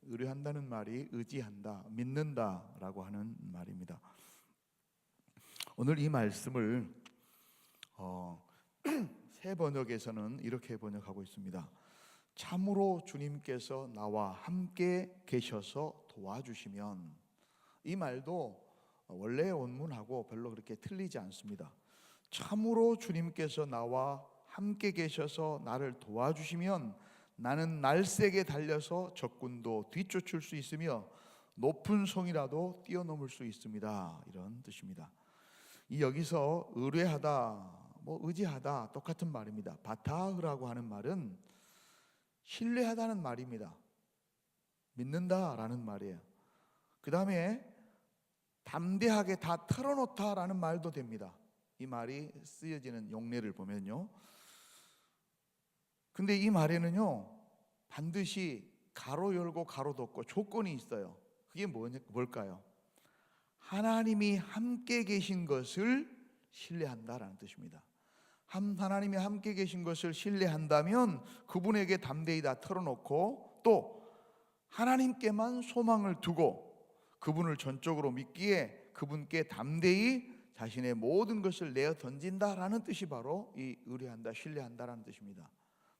의뢰한다는 말이 의지한다, 믿는다라고 하는 말입니다. 오늘 이 말씀을 새 번역에서는 이렇게 번역하고 있습니다. 참으로 주님께서 나와 함께 계셔서 도와주시면. 이 말도 원래의 원문하고 별로 그렇게 틀리지 않습니다. 참으로 주님께서 나와 함께 계셔서 나를 도와주시면 나는 날쌔게 달려서 적군도 뒤쫓을 수 있으며 높은 성이라도 뛰어넘을 수 있습니다. 이런 뜻입니다. 이 여기서 의뢰하다, 의지하다 똑같은 말입니다. 바타흐라고 하는 말은 신뢰하다는 말입니다. 믿는다라는 말이에요. 그 다음에 담대하게 다 털어놓다라는 말도 됩니다. 이 말이 쓰여지는 용례를 보면요. 근데 이 말에는요, 반드시 가로 열고 가로 닫고 조건이 있어요. 그게 뭘까요? 하나님이 함께 계신 것을 신뢰한다라는 뜻입니다. 하나님이 함께 계신 것을 신뢰한다면 그분에게 담대히 다 털어놓고 또 하나님께만 소망을 두고 그분을 전적으로 믿기에 그분께 담대히 자신의 모든 것을 내어 던진다라는 뜻이 바로 이 의뢰한다, 신뢰한다라는 뜻입니다.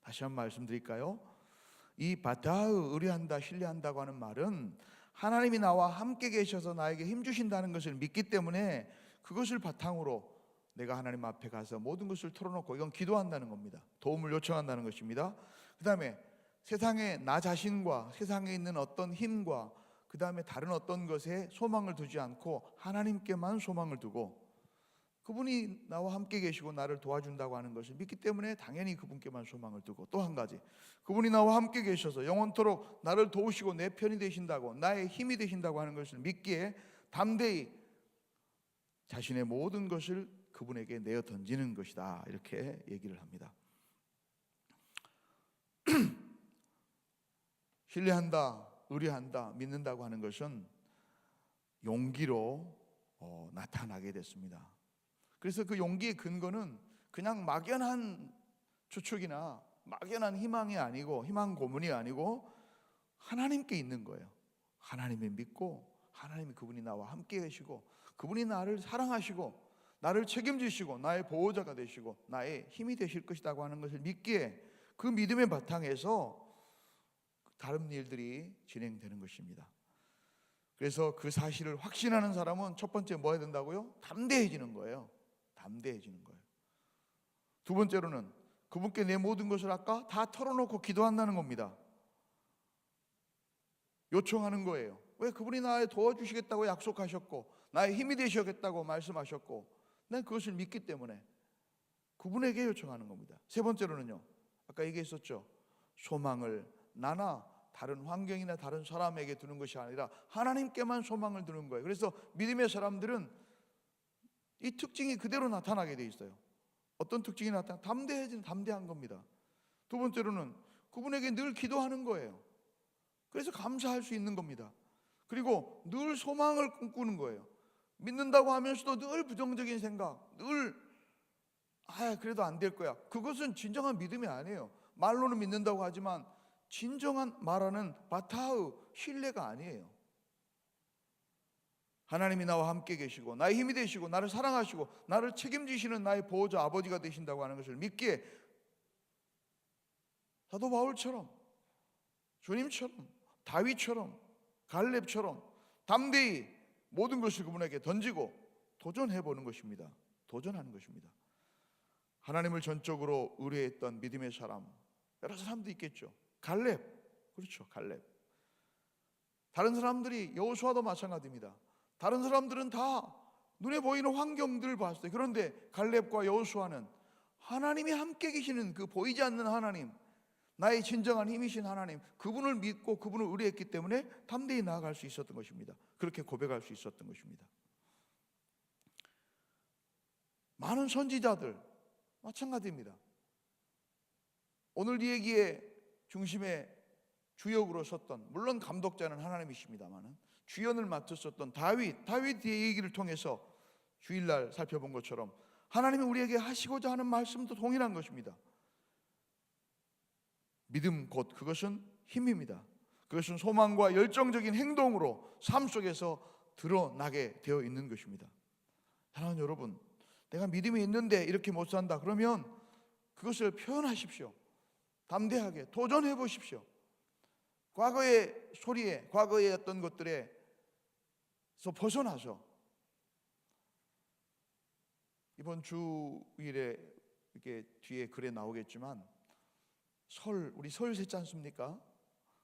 다시 한번 말씀드릴까요? 이 바타흐, 의뢰한다, 신뢰한다고 하는 말은 하나님이 나와 함께 계셔서 나에게 힘 주신다는 것을 믿기 때문에 그것을 바탕으로 내가 하나님 앞에 가서 모든 것을 털어놓고 이건 기도한다는 겁니다. 도움을 요청한다는 것입니다. 그 다음에 세상에 나 자신과 세상에 있는 어떤 힘과 그 다음에 다른 어떤 것에 소망을 두지 않고 하나님께만 소망을 두고 그분이 나와 함께 계시고 나를 도와준다고 하는 것을 믿기 때문에 당연히 그분께만 소망을 두고, 또 한 가지, 그분이 나와 함께 계셔서 영원토록 나를 도우시고 내 편이 되신다고, 나의 힘이 되신다고 하는 것을 믿기에 담대히 자신의 모든 것을 그분에게 내어 던지는 것이다, 이렇게 얘기를 합니다. 신뢰한다, 의뢰한다, 믿는다고 하는 것은 용기로 나타나게 됐습니다. 그래서 그 용기의 근거는 그냥 막연한 추측이나 막연한 희망이 아니고, 희망 고문이 아니고 하나님께 있는 거예요. 하나님을 믿고 하나님이 그분이 나와 함께 계시고 그분이 나를 사랑하시고 나를 책임지시고 나의 보호자가 되시고 나의 힘이 되실 것이라고 하는 것을 믿기에 그 믿음의 바탕에서 다른 일들이 진행되는 것입니다. 그래서 그 사실을 확신하는 사람은 첫 번째 뭐 해야 된다고요? 담대해지는 거예요. 담대해지는 거예요. 두 번째로는 그분께 내 모든 것을 아까 다 털어놓고 기도한다는 겁니다. 요청하는 거예요. 왜? 그분이 나를 도와주시겠다고 약속하셨고 나의 힘이 되시겠다고 말씀하셨고 난 그것을 믿기 때문에 그분에게 요청하는 겁니다. 세 번째로는요, 아까 얘기했었죠. 소망을 나나 다른 환경이나 다른 사람에게 두는 것이 아니라 하나님께만 소망을 두는 거예요. 그래서 믿음의 사람들은 이 특징이 그대로 나타나게 돼 있어요. 어떤 특징이 나타나? 담대한 겁니다. 두 번째로는 그분에게 늘 기도하는 거예요. 그래서 감사할 수 있는 겁니다. 그리고 늘 소망을 꿈꾸는 거예요. 믿는다고 하면서도 늘 부정적인 생각, 늘 그래도 안 될 거야. 그것은 진정한 믿음이 아니에요. 말로는 믿는다고 하지만 진정한 말하는 바타흐, 신뢰가 아니에요. 하나님이 나와 함께 계시고 나의 힘이 되시고 나를 사랑하시고 나를 책임지시는 나의 보호자 아버지가 되신다고 하는 것을 믿기에 사도 바울처럼, 주님처럼, 다윗처럼, 갈렙처럼 담대히 모든 것을 그분에게 던지고 도전해보는 것입니다. 도전하는 것입니다. 하나님을 전적으로 의뢰했던 믿음의 사람, 여러 사람도 있겠죠. 갈렙, 그렇죠, 갈렙. 다른 사람들이 여호수아도 마찬가지입니다. 다른 사람들은 다 눈에 보이는 환경들을 봤어요. 그런데 갈렙과 여호수아는 하나님이 함께 계시는 그 보이지 않는 하나님, 나의 진정한 힘이신 하나님, 그분을 믿고 그분을 의뢰했기 때문에 담대히 나아갈 수 있었던 것입니다. 그렇게 고백할 수 있었던 것입니다. 많은 선지자들 마찬가지입니다. 오늘 이 얘기의 중심에 주역으로 섰던, 물론 감독자는 하나님이십니다만은 주연을 맡으셨던 다윗의 얘기를 통해서 주일날 살펴본 것처럼 하나님이 우리에게 하시고자 하는 말씀도 동일한 것입니다. 믿음 곧 그것은 힘입니다. 그것은 소망과 열정적인 행동으로 삶 속에서 드러나게 되어 있는 것입니다. 사랑하는 여러분, 내가 믿음이 있는데 이렇게 못 산다 그러면 그것을 표현하십시오. 담대하게 도전해 보십시오. 과거의 소리에, 과거의 어떤 것들에서 벗어나서 이번 주일에 이렇게 뒤에 글에 나오겠지만 우리 설 셋지 않습니까?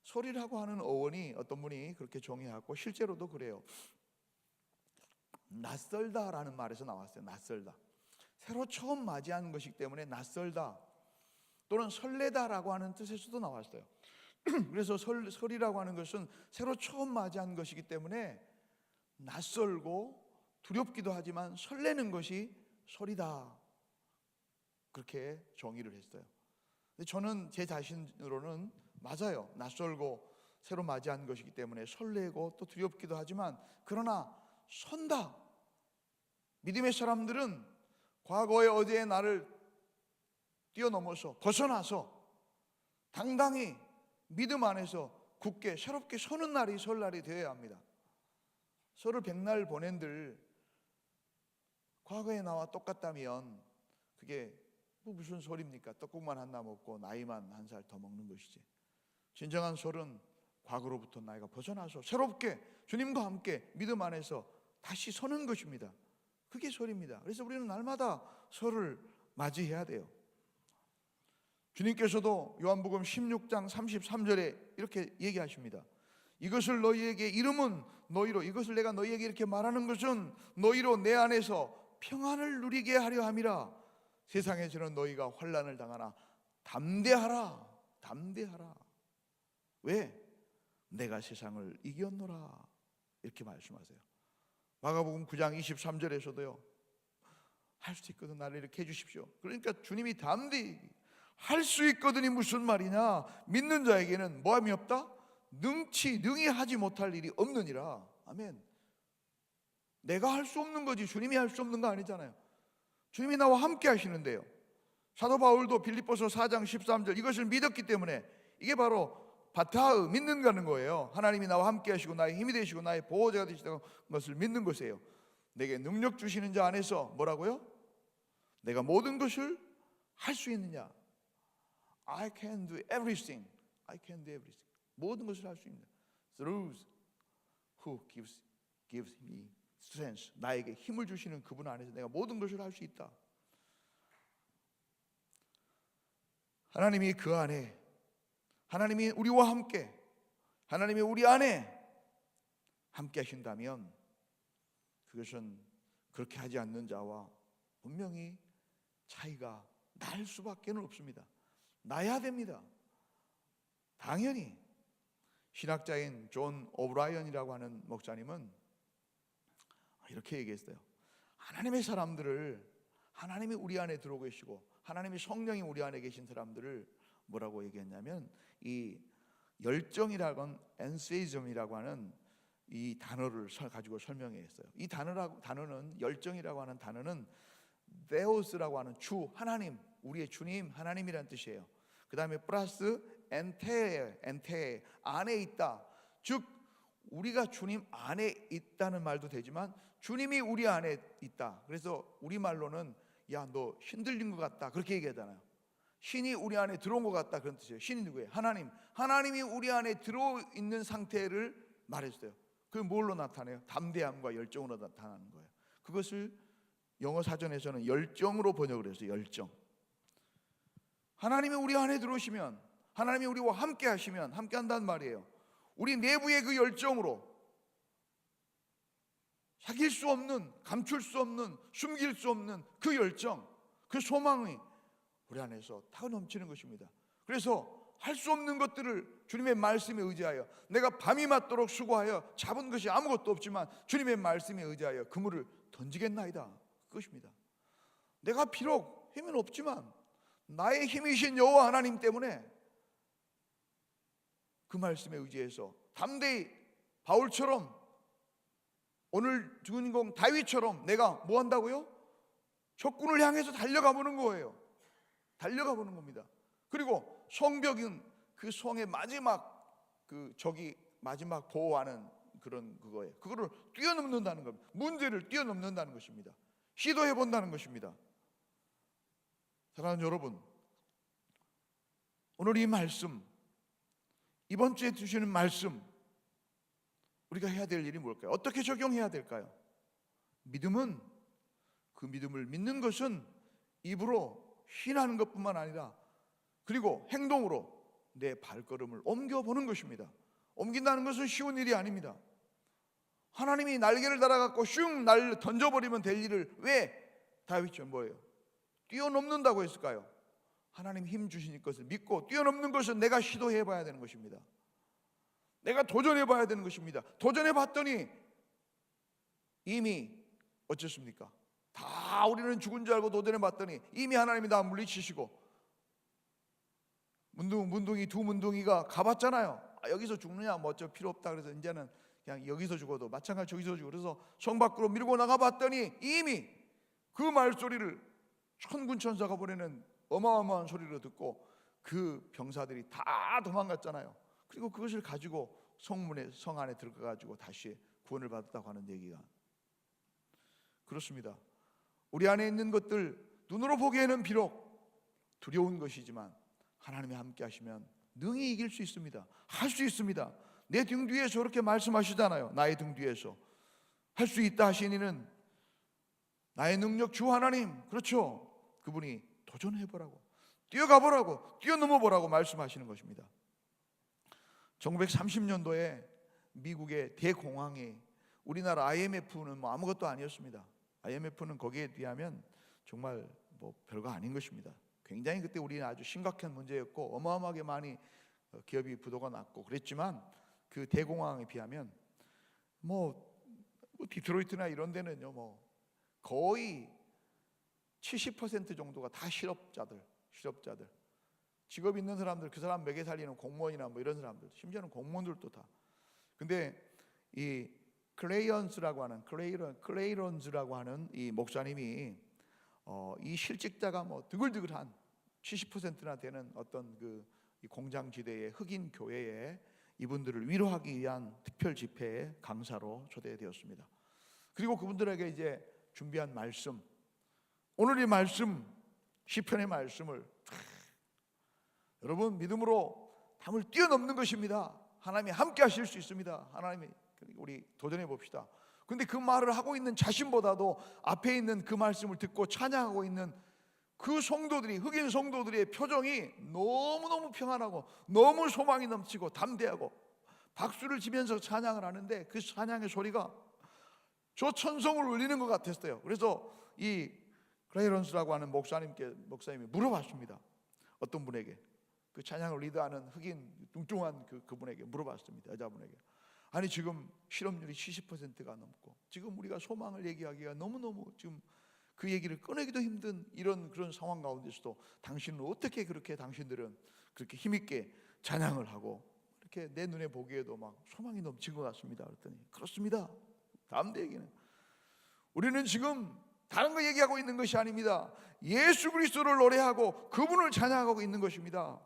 설이라고 하는 어원이 어떤 분이 그렇게 정의하고 실제로도 그래요. 낯설다라는 말에서 나왔어요. 낯설다. 새로 처음 맞이하는 것이기 때문에 낯설다 또는 설레다라고 하는 뜻에서도 나왔어요. 그래서 설이라고 하는 것은 새로 처음 맞이하는 것이기 때문에 낯설고 두렵기도 하지만 설레는 것이 설이다, 그렇게 정의를 했어요. 근데 저는 제 자신으로는 맞아요. 낯설고 새로 맞이한 것이기 때문에 설레고 또 두렵기도 하지만 그러나 선다. 믿음의 사람들은 과거의 어제의 나를 뛰어넘어서 벗어나서 당당히 믿음 안에서 굳게 새롭게 서는 날이 설날이 되어야 합니다. 설을 백날 보낸들 과거의 나와 똑같다면 그게 무슨 설입니까? 떡국만 하나 먹고 나이만 한 살 더 먹는 것이지. 진정한 설은 과거로부터 나이가 벗어나서 새롭게 주님과 함께 믿음 안에서 다시 서는 것입니다. 그게 설입니다. 그래서 우리는 날마다 설을 맞이해야 돼요. 주님께서도 요한복음 16장 33절에 이렇게 얘기하십니다. 이것을 너희에게 이름은 너희로, 이것을 내가 너희에게 이렇게 말하는 것은 너희로 내 안에서 평안을 누리게 하려 함이라. 세상에서는 너희가 환난을 당하나 담대하라. 담대하라. 왜? 내가 세상을 이겼노라. 이렇게 말씀하세요. 마가복음 9장 23절에서도요. 할 수 있거든 나를 이렇게 해주십시오. 그러니까 주님이 담대히 할 수 있거든이 무슨 말이냐? 믿는 자에게는 뭐함이 없다? 능히 하지 못할 일이 없느니라. 아멘. 내가 할 수 없는 거지 주님이 할 수 없는 거 아니잖아요. 주님이 나와 함께 하시는데요. 사도 바울도 빌립보서 4장 13절 이것을 믿었기 때문에 이게 바로 바타흐 믿는다는 거예요. 하나님이 나와 함께 하시고 나의 힘이 되시고 나의 보호자가 되시다는 것을 믿는 것이에요. 내게 능력 주시는 자 안에서 뭐라고요? 내가 모든 것을 할 수 있느냐? I can do everything. I can do everything. 모든 것을 할 수 있는 through who gives me strength. 나에게 힘을 주시는 그분 안에서 내가 모든 것을 할 수 있다. 하나님이 그 안에, 하나님이 우리와 함께, 하나님이 우리 안에 함께 하신다면 그것은 그렇게 하지 않는 자와 분명히 차이가 날 수밖에 없습니다. 나야 됩니다. 당연히 신학자인 존 오브라이언이라고 하는 목사님은 이렇게 얘기했어요. 하나님의 사람들을, 하나님이 우리 안에 들어오고 계시고 하나님의 성령이 우리 안에 계신 사람들을 뭐라고 얘기했냐면 이 열정이라고 하는 엔세이즘이라고 하는 이 단어를 가지고 설명했어요. 이 단어는 열정이라고 하는 단어는 데오스라고 하는 주, 하나님, 우리의 주님, 하나님이라는 뜻이에요. 그 다음에 플러스 엔테, 안에 있다. 즉 우리가 주님 안에 있다는 말도 되지만 주님이 우리 안에 있다. 그래서 우리말로는 야, 너 신들린 것 같다 그렇게 얘기하잖아요. 신이 우리 안에 들어온 것 같다 그런 뜻이에요. 신이 누구예요? 하나님이 우리 안에 들어있는 상태를 말했어요. 그게 뭘로 나타나요? 담대함과 열정으로 나타나는 거예요. 그것을 영어 사전에서는 열정으로 번역을 했어요. 열정. 하나님이 우리 안에 들어오시면, 하나님이 우리와 함께 하시면, 함께 한다는 말이에요. 우리 내부의 그 열정으로 사귈 수 없는, 감출 수 없는, 숨길 수 없는 그 열정, 그 소망이 우리 안에서 타고 넘치는 것입니다. 그래서 할 수 없는 것들을 주님의 말씀에 의지하여, 내가 밤이 맞도록 수고하여 잡은 것이 아무것도 없지만 주님의 말씀에 의지하여 그물을 던지겠나이다. 그것입니다. 내가 비록 힘은 없지만 나의 힘이신 여호와 하나님 때문에 그 말씀에 의지해서 담대히 바울처럼, 오늘 주인공 다윗처럼 내가 뭐 한다고요? 적군을 향해서 달려가 보는 거예요. 달려가 보는 겁니다. 그리고 성벽은 그 성의 마지막 그 적이 마지막 보호하는 그런 그거예요. 그거를 뛰어넘는다는 겁니다. 문제를 뛰어넘는다는 것입니다. 시도해 본다는 것입니다. 사랑하는 여러분, 오늘 이 말씀, 이번 주에 주시는 말씀, 우리가 해야 될 일이 뭘까요? 어떻게 적용해야 될까요? 믿음은, 그 믿음을 믿는 것은 입으로 신하는 것뿐만 아니라 그리고 행동으로 내 발걸음을 옮겨보는 것입니다. 옮긴다는 것은 쉬운 일이 아닙니다. 하나님이 날개를 달아갖고 슝 날 던져버리면 될 일을 왜 다윗은 뭐예요? 뛰어넘는다고 했을까요? 하나님 힘 주신 것을 믿고 뛰어넘는 것은 내가 시도해봐야 되는 것입니다. 내가 도전해봐야 되는 것입니다. 도전해봤더니 이미 어쨌습니까? 다 우리는 죽은 줄 알고 도전해봤더니 이미 하나님이 나 물리치시고, 문둥이 두 문둥이가 가봤잖아요. 여기서 죽느냐 뭐 어쩔 필요 없다 그래서 이제는 그냥 여기서 죽어도 마찬가지 저기서 죽고, 그래서 성 밖으로 밀고 나가봤더니 이미 그 말소리를 천군 천사가 보내는 어마어마한 소리로 듣고 그 병사들이 다 도망갔잖아요. 그리고 그것을 가지고 성 안에 들어가가지고 다시 구원을 받았다고 하는 얘기가 그렇습니다. 우리 안에 있는 것들 눈으로 보기에는 비록 두려운 것이지만 하나님이 함께 하시면 능히 이길 수 있습니다. 할 수 있습니다. 내 등 뒤에서 그렇게 말씀하시잖아요. 나의 등 뒤에서 할 수 있다 하시니는 나의 능력 주 하나님, 그렇죠? 그분이 도전해보라고, 뛰어가보라고, 뛰어넘어보라고 말씀하시는 것입니다. 1930년도에 미국의 대공황이, 우리나라 IMF는 뭐 아무것도 아니었습니다. IMF는 거기에 비하면 정말 뭐 별거 아닌 것입니다. 굉장히 그때 우리는 아주 심각한 문제였고 어마어마하게 많이 기업이 부도가 났고 그랬지만 그 대공황에 비하면 뭐 디트로이트나 이런 데는요 뭐 거의 70% 정도가 다 실업자들, 직업 있는 사람들, 그 사람 먹여 살리는 공무원이나 뭐 이런 사람들, 심지어는 공무원들도 다. 근데 이 클레이런즈라고 하는 이 목사님이 이 실직자가 뭐 드글드글한 70%나 되는 어떤 그 공장지대의 흑인 교회에 이분들을 위로하기 위한 특별 집회에 강사로 초대되었습니다. 그리고 그분들에게 이제 준비한 말씀, 오늘 이 말씀, 시편의 말씀을 여러분 믿음으로 담을 뛰어넘는 것입니다. 하나님이 함께 하실 수 있습니다. 하나님이, 우리 도전해 봅시다. 근데 그 말을 하고 있는 자신보다도 앞에 있는 그 말씀을 듣고 찬양하고 있는 그 성도들이, 흑인 성도들의 표정이 너무너무 평안하고 너무 소망이 넘치고 담대하고 박수를 치면서 찬양을 하는데 그 찬양의 소리가 저 천성을 울리는 것 같았어요. 그래서 이 클레이런스라고 하는 목사님이 물어봤습니다. 어떤 분에게, 그 찬양을 리드하는 흑인 뚱뚱한 그분에게 물어봤습니다. 여자분에게. 아니 지금 실업률이 70%가 넘고 지금 우리가 소망을 얘기하기가 너무너무 지금 그 얘기를 꺼내기도 힘든 그런 상황 가운데서도 당신은 어떻게 그렇게, 당신들은 그렇게 힘있게 찬양을 하고 이렇게 내 눈에 보기에도 막 소망이 넘친 것 같습니다. 그랬더니 그렇습니다. 다음 얘기는 우리는 지금 다른 거 얘기하고 있는 것이 아닙니다. 예수 그리스도를 노래하고 그분을 찬양하고 있는 것입니다.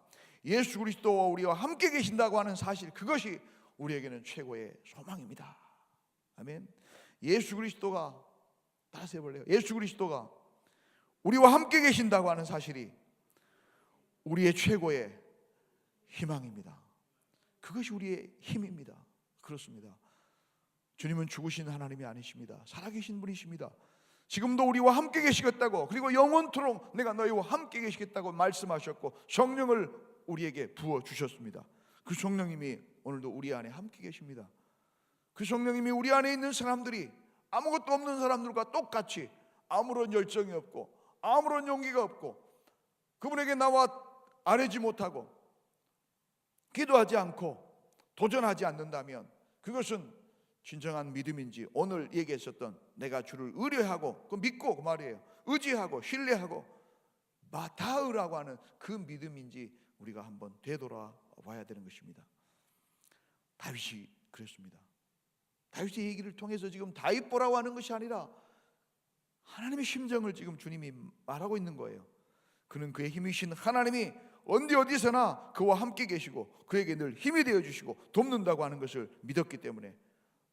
예수 그리스도와 우리와 함께 계신다고 하는 사실, 그것이 우리에게는 최고의 소망입니다. 아멘. 예수 그리스도가, 따라서 해볼래요? 예수 그리스도가 우리와 함께 계신다고 하는 사실이 우리의 최고의 희망입니다. 그것이 우리의 힘입니다. 그렇습니다. 주님은 죽으신 하나님이 아니십니다. 살아계신 분이십니다. 지금도 우리와 함께 계시겠다고, 그리고 영원토록 내가 너희와 함께 계시겠다고 말씀하셨고 성령을 우리에게 부어주셨습니다. 그 성령님이 오늘도 우리 안에 함께 계십니다. 그 성령님이 우리 안에 있는 사람들이 아무것도 없는 사람들과 똑같이 아무런 열정이 없고 아무런 용기가 없고 그분에게 나와 아뢰지 못하고 기도하지 않고 도전하지 않는다면 그것은 진정한 믿음인지, 오늘 얘기했었던 내가 주를 의뢰하고 그 믿고 그 말이에요, 의지하고 신뢰하고 마타으라고 하는 그 믿음인지 우리가 한번 되돌아봐야 되는 것입니다. 다윗이 그랬습니다. 다윗의 얘기를 통해서 지금 다윗 보라고 하는 것이 아니라 하나님의 심정을 지금 주님이 말하고 있는 거예요. 그는 그의 힘이신 하나님이 어디서나 그와 함께 계시고 그에게 늘 힘이 되어주시고 돕는다고 하는 것을 믿었기 때문에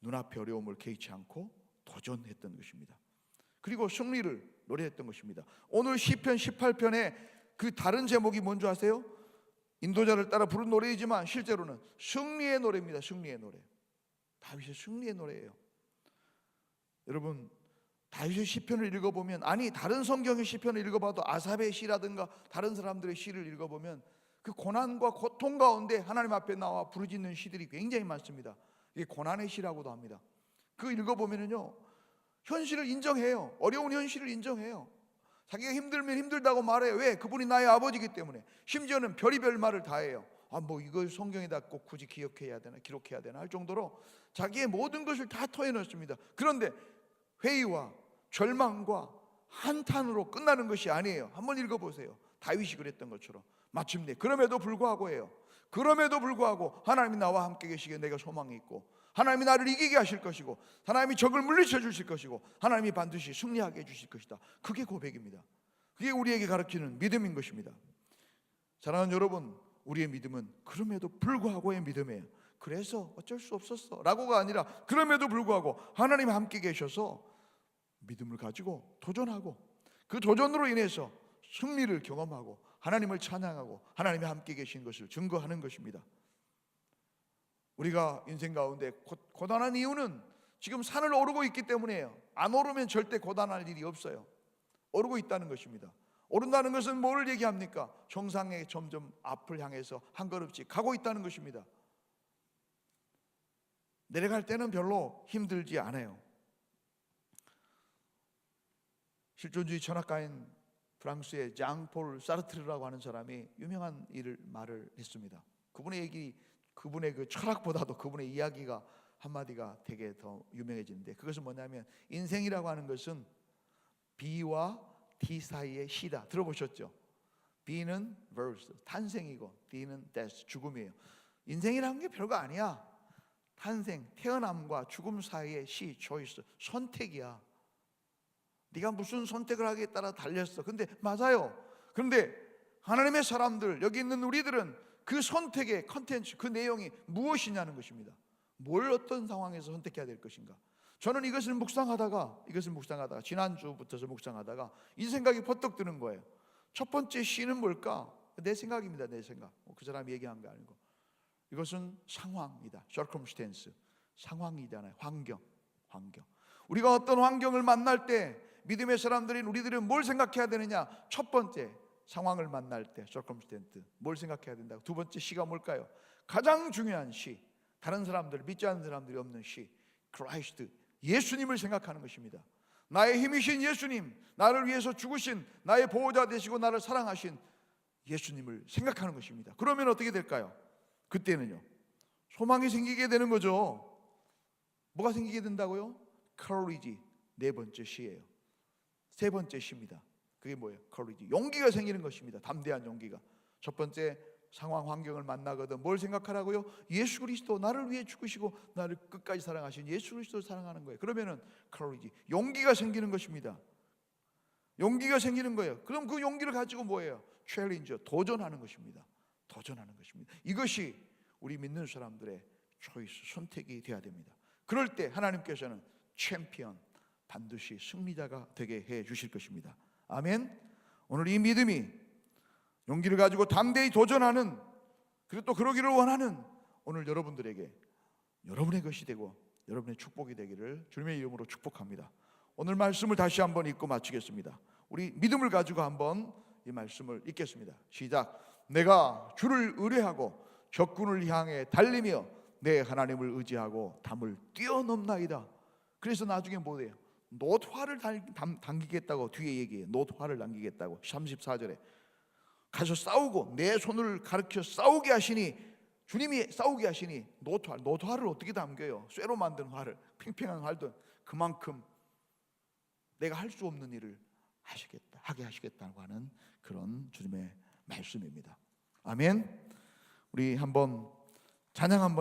눈앞의 어려움을 개의치 않고 도전했던 것입니다. 그리고 승리를 노래했던 것입니다. 오늘 시편 18편의 그 다른 제목이 뭔지 아세요? 인도자를 따라 부른 노래이지만 실제로는 승리의 노래입니다. 승리의 노래. 다윗의 승리의 노래예요. 여러분, 다윗의 시편을 읽어보면, 아니 다른 성경의 시편을 읽어봐도 아삽의 시라든가 다른 사람들의 시를 읽어보면 그 고난과 고통 가운데 하나님 앞에 나와 부르짖는 시들이 굉장히 많습니다. 이게 고난의 시라고도 합니다. 그 읽어보면요, 현실을 인정해요. 어려운 현실을 인정해요. 자기가 힘들면 힘들다고 말해요. 왜? 그분이 나의 아버지이기 때문에. 심지어는 별의별 말을 다 해요. 이걸 성경에다 꼭 굳이 기록해야 되나 할 정도로 자기의 모든 것을 다 토해넣습니다. 그런데 회의와 절망과 한탄으로 끝나는 것이 아니에요. 한번 읽어보세요. 다윗이 그랬던 것처럼 마침내 그럼에도 불구하고 하나님이 나와 함께 계시기에 내가 소망이 있고, 하나님이 나를 이기게 하실 것이고, 하나님이 적을 물리쳐 주실 것이고, 하나님이 반드시 승리하게 해주실 것이다. 그게 고백입니다. 그게 우리에게 가르치는 믿음인 것입니다. 사랑하는 여러분, 우리의 믿음은 그럼에도 불구하고의 믿음이에요. 그래서 어쩔 수 없었어 라고가 아니라 그럼에도 불구하고 하나님이 함께 계셔서 믿음을 가지고 도전하고, 그 도전으로 인해서 승리를 경험하고 하나님을 찬양하고 하나님이 함께 계신 것을 증거하는 것입니다. 우리가 인생 가운데 고단한 이유는 지금 산을 오르고 있기 때문이에요. 안 오르면 절대 고단할 일이 없어요. 오르고 있다는 것입니다. 오른다는 것은 뭘 얘기합니까? 정상에 점점 앞을 향해서 한 걸음씩 가고 있다는 것입니다. 내려갈 때는 별로 힘들지 않아요. 실존주의 철학가인 프랑스의 장폴 사르트르라고 하는 사람이 유명한 말을 했습니다. 그분의 그 철학보다도 그분의 이야기가 한마디가 되게 더 유명해지는데, 그것은 뭐냐면 인생이라고 하는 것은 B와 D 사이의 시다. 들어보셨죠? B는 birth, 탄생이고 D는 death, 죽음이에요. 인생이라는 게 별거 아니야. 탄생, 태어남과 죽음 사이의 시, choice, 선택이야. 네가 무슨 선택을 하기에 따라 달렸어. 근데 맞아요. 그런데 하나님의 사람들, 여기 있는 우리들은 그 선택의 컨텐츠, 그 내용이 무엇이냐는 것입니다. 뭘 어떤 상황에서 선택해야 될 것인가. 저는 이것을 묵상하다가 지난주부터 묵상하다가 이 생각이 퍼뜩 드는 거예요. 첫 번째 C는 뭘까? 내 생각입니다. 내 생각. 그 사람이 얘기한 게 아니고, 이것은 상황이다. circumstance, 상황이잖아요. 환경. 우리가 어떤 환경을 만날 때 믿음의 사람들인 우리들은 뭘 생각해야 되느냐? 첫 번째, 상황을 만날 때 circumstance, 뭘 생각해야 된다고. 두 번째 C가 뭘까요? 가장 중요한 C, 다른 사람들, 믿지 않는 사람들이 없는 C, Christ, 예수님을 생각하는 것입니다. 나의 힘이신 예수님, 나를 위해서 죽으신, 나의 보호자 되시고 나를 사랑하신 예수님을 생각하는 것입니다. 그러면 어떻게 될까요? 그때는요, 소망이 생기게 되는 거죠. 뭐가 생기게 된다고요? courage, 네 번째 C예요. 세 번째 C입니다. 그게 뭐예요? courage, 용기가 생기는 것입니다. 담대한 용기가. 첫 번째, 상황 환경을 만나거든 뭘 생각하라고요? 예수 그리스도, 나를 위해 죽으시고 나를 끝까지 사랑하신 예수 그리스도를 사랑하는 거예요. 그러면은 courage, 용기가 생기는 것입니다. 용기가 생기는 거예요. 그럼 그 용기를 가지고 뭐예요? 챌린저, 도전하는 것입니다. 이것이 우리 믿는 사람들의 초이스, 선택이 되어야 됩니다. 그럴 때 하나님께서는 챔피언, 반드시 승리자가 되게 해 주실 것입니다. 아멘. 오늘 이 믿음이 용기를 가지고 담대히 도전하는, 그리고 또 그러기를 원하는 오늘 여러분들에게 여러분의 것이 되고 여러분의 축복이 되기를 주님의 이름으로 축복합니다. 오늘 말씀을 다시 한번 읽고 마치겠습니다. 우리 믿음을 가지고 한번 이 말씀을 읽겠습니다. 시작. 내가 주를 의뢰하고 적군을 향해 달리며 내 하나님을 의지하고 담을 뛰어넘나이다. 그래서 나중에 뭐예요? 놋화를 당기겠다고 뒤에 얘기해요. 놋화를 당기겠다고 34절에 가서 싸우고 내 손을 가르쳐 싸우게 하시니, 주님이 싸우게 하시니 놋화를 어떻게 담겨요? 쇠로 만든 활을, 팽팽한 활도 그만큼 내가 할 수 없는 일을 하게 하시겠다고 하는 그런 주님의 말씀입니다. 아멘. 우리 한번 찬양 한번